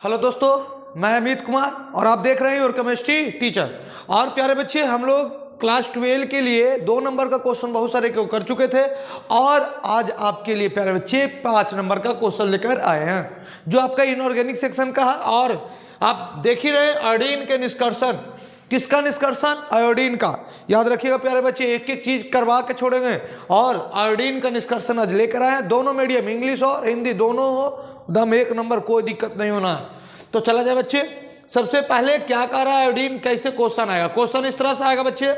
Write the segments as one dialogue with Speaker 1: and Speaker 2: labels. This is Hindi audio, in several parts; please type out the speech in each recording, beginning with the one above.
Speaker 1: हेलो दोस्तों, मैं अमित कुमार और आप देख रहे हैं योर केमिस्ट्री टीचर। और प्यारे बच्चे, हम लोग क्लास 12 के लिए 2 नंबर का क्वेश्चन बहुत सारे कर चुके थे और आज आपके लिए प्यारे बच्चे 5 नंबर का क्वेश्चन लेकर आए हैं जो आपका इनऑर्गेनिक सेक्शन का है। और आप देख ही रहे आयोडीन के निष्कर्षण। किसका निष्कर्षण? आयोडीन का। याद रखिएगा प्यारे बच्चे, एक एक चीज करवा के छोड़ेंगे। और आयोडीन का निष्कर्षण आज लेकर आए हैं, दोनों मीडियम, इंग्लिश और हिंदी दोनों हो दम 1 नंबर, कोई दिक्कत नहीं होना है। तो चला जाए बच्चे, सबसे पहले क्या कह रहा है आयोडीन, कैसे क्वेश्चन आएगा। क्वेश्चन इस तरह से आएगा बच्चे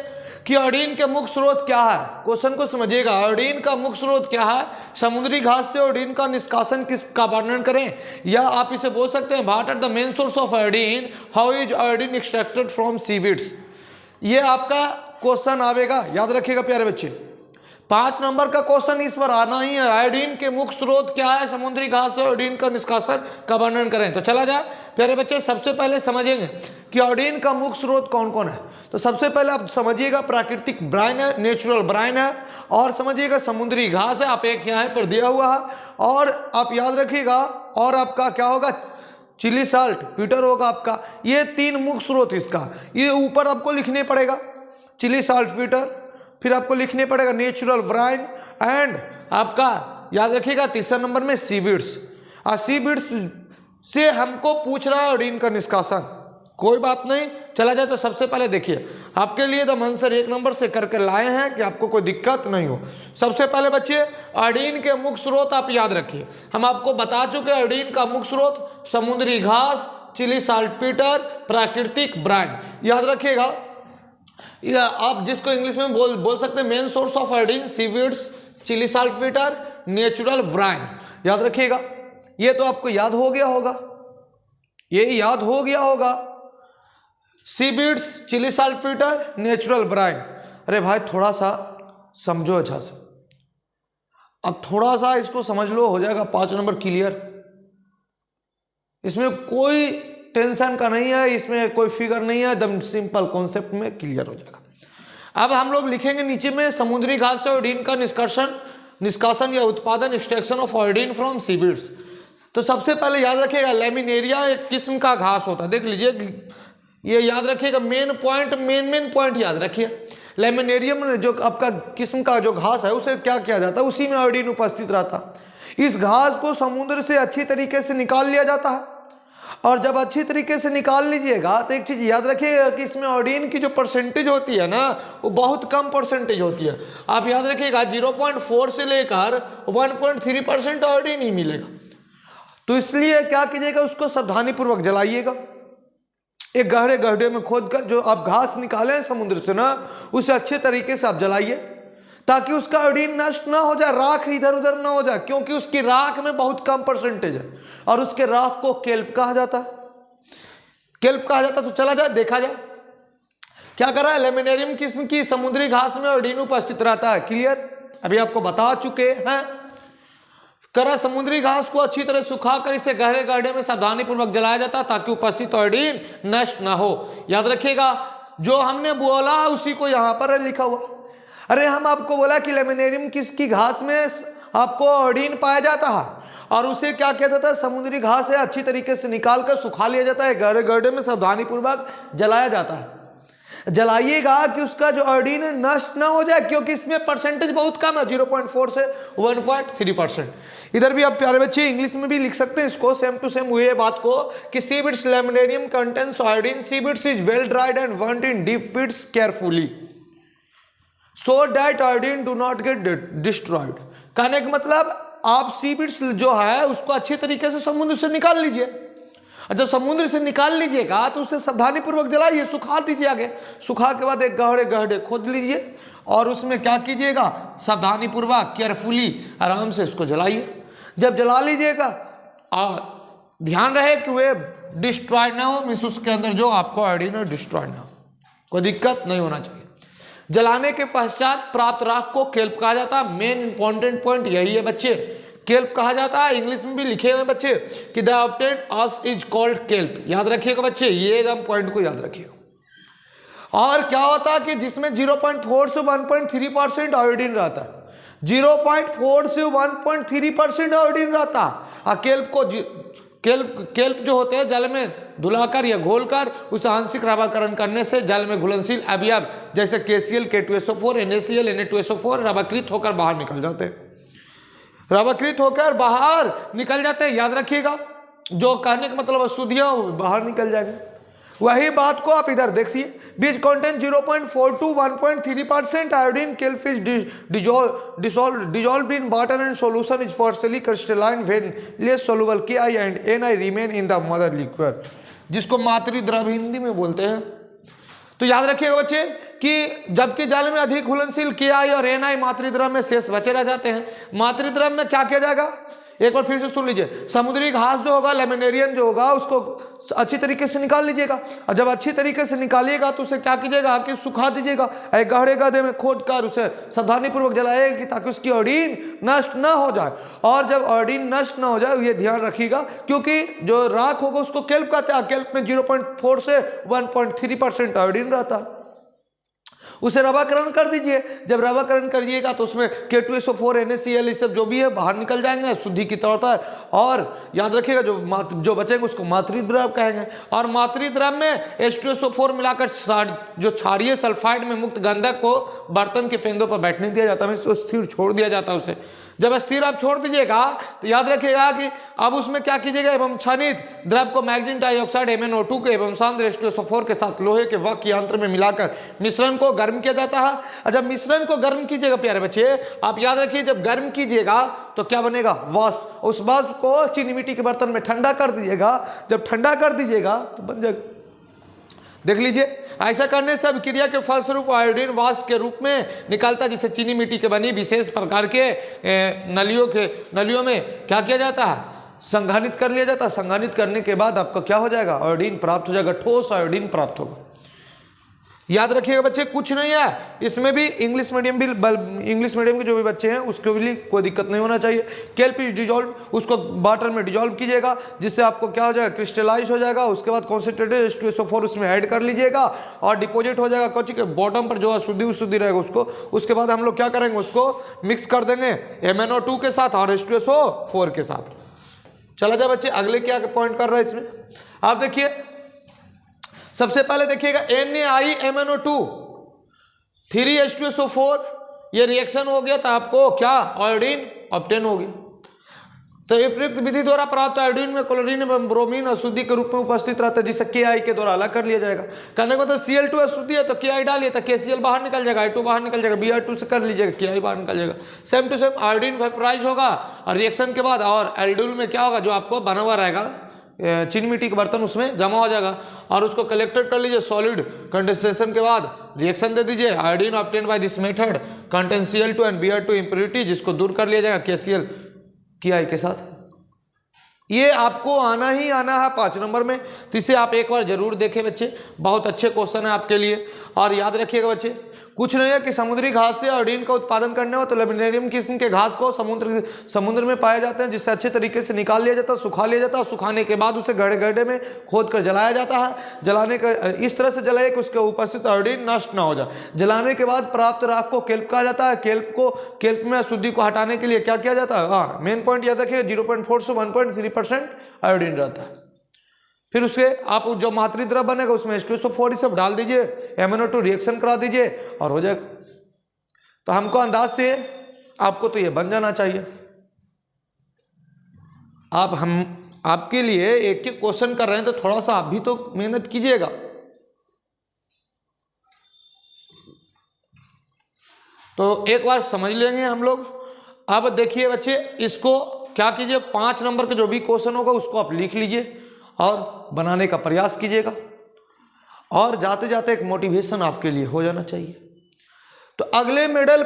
Speaker 1: कि आयोडीन के मुख्य स्रोत क्या है। क्वेश्चन को समझिएगा, आयोडीन का मुख्य स्रोत क्या है, समुद्री घास से आयोडीन का निष्कासन किसका वर्णन करें। या आप इसे बोल सकते हैं what are the main source of iodine, how is iodine extracted from seaweeds. ये आपका क्वेश्चन आवेगा, याद रखिएगा प्यारे बच्चे। 5 नंबर का क्वेश्चन इस पर आना ही है। आयोडीन के मुख्य स्रोत क्या है, समुद्री घास से आयोडीन का निष्कासन का वर्णन करें। तो चला जाए प्यारे बच्चे, सबसे पहले समझेंगे कि आयोडीन का मुख्य स्रोत कौन कौन है। तो सबसे पहले आप समझिएगा प्राकृतिक ब्राइन है, नेचुरल ब्राइन है, और समझिएगा समुद्री घास है, आप एक यहाँ पर दिया हुआ है। और आप याद रखिएगा, और आपका क्या होगा, चिली साल्ट पीटर होगा आपका। ये 3 मुख्य स्रोत इसका, ये ऊपर आपको लिखने पड़ेगा, चिली साल्ट पीटर, फिर आपको लिखने पड़ेगा नेचुरल ब्राइन, एंड आपका याद रखिएगा तीसरा नंबर में सीवीड्स। और सीवीड्स से हमको पूछ रहा है आयोडीन का निष्कासन। कोई बात नहीं, चला जाए। तो सबसे पहले देखिए, आपके लिए दम आंसर 1 नंबर से करके लाए हैं कि आपको कोई दिक्कत नहीं हो। सबसे पहले बच्चे, आयोडीन के मुख्य स्रोत आप याद रखिए। हम आपको बता चुके आयोडीन का मुख्य स्रोत समुद्री घास, चिली साल्ट पीटर, प्राकृतिक ब्राइन। याद रखिएगा, या आप जिसको इंग्लिश में बोल सकते हैं main source of iodine, seaweeds, Chile saltpetre, natural brine. याद रखिएगा, ये तो आपको याद हो गया होगा, ये याद हो गया होगा, seaweeds, Chile saltpetre, natural brine. अरे भाई थोड़ा सा समझो अच्छा से, अब थोड़ा सा इसको समझ लो, हो जाएगा 5 नंबर क्लियर। इसमें कोई टेंशन का नहीं है, इसमें कोई फिगर नहीं है, एकदम सिंपल कॉन्सेप्ट में क्लियर हो जाएगा। अब हम लोग लिखेंगे नीचे में समुद्री घास से आयोडीन का निष्कासन या उत्पादन, extraction of iodine from seaweeds. तो सबसे पहले याद रखिएगा, लेमिनेरिया एक किस्म का घास होता है। देख लीजिए, ये याद रखिएगा, मेन पॉइंट याद रखिए। लेमिनेरियम जो आपका किस्म का जो घास है, उसे क्या किया जाता है, उसी में आयोडीन उपस्थित रहता। इस घास को समुद्र से अच्छी तरीके से निकाल लिया जाता है। और जब अच्छी तरीके से निकाल लीजिएगा तो एक चीज याद रखिएगा कि इसमें आयोडीन की जो परसेंटेज होती है ना, वो बहुत कम परसेंटेज होती है। आप याद रखिएगा 0.4 से लेकर 1.3% आयोडीन ही मिलेगा। तो इसलिए क्या कीजिएगा, उसको सावधानी पूर्वक जलाइएगा। एक गहरे गड्ढे में खोदकर जो आप घास निकाले हैं समुद्र से ना, उसे अच्छे तरीके से आप जलाइए, ताकि उसका आयोडीन नष्ट ना हो जाए, राख इधर उधर ना हो जाए, क्योंकि उसकी राख में बहुत कम परसेंटेज है। और उसके राख को केल्प कहा जाता है, केल्प कहा जाता है। तो चला जाए, देखा जाए क्या कर रहा है। लेमिनेरियम किस्म की समुद्री घास में आयोडीन उपस्थित रहता है, क्लियर, अभी आपको बता चुके हैं। करा समुद्री घास को अच्छी तरह सुखाकर इसे गहरे गड्ढे में सावधानी पूर्वक जलाया जाता है, ताकि उपस्थित आयोडीन नष्ट ना हो। याद रखिएगा, जो हमने बोला उसी को यहाँ पर लिखा हुआ। अरे हम आपको बोला कि लेमिनेरियम किसकी घास में आपको आयोडीन पाया जाता है, और उसे क्या किया जाता है, समुद्री घास है अच्छी तरीके से निकाल कर सुखा लिया जाता है, गहरे गड्ढे में सावधानी पूर्वक जलाया जाता है। जलाइएगा कि उसका जो आयोडीन है नष्ट ना हो जाए, क्योंकि इसमें परसेंटेज बहुत कम है, 0.4 से 1.3%। इधर भी आप प्यारे बच्चे इंग्लिश में भी लिख सकते हैं इसको, सेम टू सेम हुई है बात को कि seaweeds laminarium contains iodine, seaweeds is well dried and burned in deep pits carefully so that iodine do not get destroyed। कहने का मतलब, आप सीवीड्स जो है उसको अच्छे तरीके से समुद्र से निकाल लीजिए। जब समुद्र से निकाल लीजिएगा तो उसे सावधानी पूर्वक जलाइए, सुखा दीजिए। आगे सुखा के बाद एक गहरे गड्ढे खोद लीजिए, और उसमें क्या कीजिएगा, सावधानी पूर्वक केयरफुली आराम से इसको जलाइए। जब जला लीजिएगा, और ध्यान रहे कि वे डिस्ट्रॉय ना हो, मीन्स उसके अंदर जो आपको आयोडीन है डिस्ट्रॉय ना हो, कोई दिक्कत नहीं होना चाहिए। जलाने के पश्चात प्राप्त राख को केल्प कहा जाता है। मेन इंपॉर्टेंट पॉइंट यही है बच्चे, केल्प कहा जाता है। इंग्लिश में भी लिखे हुए बच्चे कि the obtained us is called kelp. याद रखिएगा बच्चे, ये एकदम पॉइंट को याद रखिएगा। और क्या होता है कि जिसमें 0.4 से 1.3% आयोडीन रहता है, 0.4 से 1.3% आयोडीन रहता है। केल्प को केल्प जो होते हैं जल में धुलाकर या घोलकर उसे आंशिक रवाकरण करने से जल में घुलनशील अवयव जैसे KCl, K2SO4, NaCl, Na2SO4 रवाकृत होकर बाहर निकल जाते हैं, रवाकृत होकर बाहर निकल जाते हैं। याद रखिएगा, जो कहने का मतलब अशुद्धियां बाहर निकल जाएंगे। वही बात को आप इधर देखिए, बीच content 0.4 to 1.3% iodine kelp is dissolved in water and solution is partially crystalline when less soluble Ki and Ni remain in the mother liquid, जिसको मातृ द्रव हिंदी में बोलते हैं। तो याद रखिएगा बच्चे कि जबकि जल में अधिक घुलनशील Ki और Ni मातृ द्रव में शेष बचे रह जाते हैं। मातृ द्रव में क्या किया जाएगा, एक बार फिर से सुन लीजिए, समुद्री घास जो होगा, लेमिनेरियन जो होगा, उसको अच्छी तरीके से निकाल लीजिएगा, और जब अच्छी तरीके से निकालिएगा तो उसे क्या कीजिएगा कि सुखा दीजिएगा, एक गहरे गड्ढे में खोद कर उसे सावधानी पूर्वक जलाएगा कि ताकि उसकी आयोडीन नष्ट ना हो जाए। और जब आयोडीन नष्ट ना हो जाए ये ध्यान रखिएगा, क्योंकि जो राख होगा उसको केल्प कहते हैं, केल्प में 0.4 से 1.3% आयोडीन रहता है। उसे रवाकरण कर दीजिए, जब रवाकरण करिएगा तो उसमें K2SO4, NaCl ये सब जो भी है बाहर निकल जाएंगे शुद्धि के तौर पर। और याद रखिएगा जो बचेंगे उसको मातृ द्रव कहेंगे। और मातृ द्रव में H2SO4 मिलाकर जो क्षारीय सल्फाइड में मुक्त गंधक को बर्तन के फेंदों पर बैठने दिया जाता है, इसको स्थिर छोड़ दिया जाता है। उसे जब स्थिर आप छोड़ दीजिएगा तो याद रखिएगा कि अब उसमें क्या कीजिएगा, एवं क्षनित द्रव को मैग्नीशियम डाइऑक्साइड MnO2 के एवं सांद्र H2SO4 के साथ लोहे के वक्र यंत्र में मिलाकर मिश्रण को गर्म किया जाता है। और जब मिश्रण को गर्म कीजिएगा प्यारे बच्चे, आप याद रखिए जब गर्म कीजिएगा तो क्या बनेगा, वाष्प। उस वाष्प को चीनी मिट्टी के बर्तन में ठंडा कर दीजिएगा, जब ठंडा कर दीजिएगा तो बन जाएगा। देख लीजिए, ऐसा करने से अभिक्रिया के फलस्वरूप आयोडीन वाष्प के रूप में निकलता है, जिसे चीनी मिट्टी के बनी विशेष प्रकार के नलियों में क्या किया जाता है, संघनित कर लिया जाता है। संघनित करने के बाद आपका क्या हो जाएगा, आयोडीन प्राप्त हो जाएगा, ठोस आयोडीन प्राप्त होगा। याद रखिएगा बच्चे, कुछ नहीं है इसमें भी, इंग्लिश मीडियम के जो भी बच्चे हैं उसको भी कोई दिक्कत नहीं होना चाहिए। केल्प इज डिजॉल्व, उसको वाटर में डिजॉल्व कीजिएगा, जिससे आपको क्या हो जाएगा, क्रिस्टलाइज हो जाएगा। उसके बाद कॉन्सेंट्रेटेड H2SO4 उसमें ऐड कर लीजिएगा और डिपोजिट हो जाएगा कौची के बॉटम पर जो अशुद्धि रहेगा उसको। उसके बाद हम लोग क्या करेंगे, उसको मिक्स कर देंगे MnO2 के साथ और H2SO4 के साथ। चला जाए बच्चे, अगले क्या पॉइंट कर रहा है इसमें, आप देखिए। सबसे पहले देखिएगा NaIMnO2 3H2SO4, ये रिएक्शन हो गया तो आपको क्या, आयोडीन ऑब्टेन होगी। तो उपयुक्त विधि द्वारा प्राप्त आयोडीन में क्लोरीन एवं ब्रोमीन अशुद्धि के रूप में उपस्थित रहता है, जिसे Ki के द्वारा अलग कर लिया जाएगा। कहने को तो Cl2 अशुद्धि है तो Ki डालिए तो KCl बाहर निकल जाएगा, I2 बाहर निकल जाएगा, Br2 से कर लीजिएगा, Ki बाहर निकल जाएगा। Same to same iodine vaporise होगा और रिएक्शन के बाद, और एल्डिल में क्या होगा, जो आपको बना हुआ रहेगा चीनी मिट्टी के बर्तन उसमें जमा हो जाएगा और उसको कलेक्टेड कर लीजिए। सॉलिड कंडेंसेशन के बाद रिएक्शन दे दीजिए, iodine obtain by this method contain Cl2 and Br2 impurity, जिसको दूर कर लिया जाएगा KCl Ki के साथ। ये आपको आना ही आना है 5 नंबर में, तो इसे आप एक बार जरूर देखें बच्चे, बहुत अच्छे क्वेश्चन है आपके लिए। और याद रखिएगा बच्चे, कुछ नहीं है कि समुद्री घास से आयोडीन का उत्पादन करने हो तो लेमिनेरियम किस्म के घास को समुद्र में पाए जाते हैं, जिससे अच्छे तरीके से निकाल लिया जाता है, सुखा लिया जाता है। सुखाने के बाद उसे गड्ढे में खोद कर जलाया जाता है। जलाने का इस तरह से जलाए कि उसके उपस्थित आयोडीन नष्ट ना हो जाए। जलाने के बाद प्राप्त राख को केल्प कहा जाता है। केल्प में अशुद्धि को हटाने के लिए क्या किया जाता है, हाँ मेन पॉइंट याद रखिए, 0.4 से 1.3% आयोडीन रहता है। फिर उसके आप जो मातृ द्रव बनेगा उसमें H2SO4 सब डाल दीजिए, MnO2 रिएक्शन करा दीजिए और हो जाएगा। तो हमको अंदाज से आपको तो ये बन जाना चाहिए। आपके लिए एक एक क्वेश्चन कर रहे हैं तो थोड़ा सा आप भी तो मेहनत कीजिएगा। तो एक बार समझ लेंगे हम लोग। अब देखिए बच्चे, इसको क्या कीजिए, 5 नंबर का जो भी क्वेश्चन होगा उसको आप लिख लीजिए और बनाने का प्रयास कीजिएगा। और जाते जाते एक मोटिवेशन आपके लिए हो जाना चाहिए। तो अगले मेडल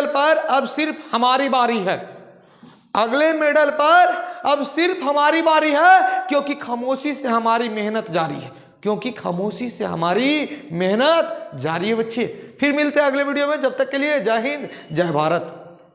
Speaker 1: पर अब सिर्फ हमारी बारी है। अगले मेडल पर अब सिर्फ हमारी बारी है, क्योंकि खामोशी से हमारी मेहनत जारी है। है बच्चे। फिर मिलते हैं अगले वीडियो में, जब तक के लिए जय हिंद जय भारत।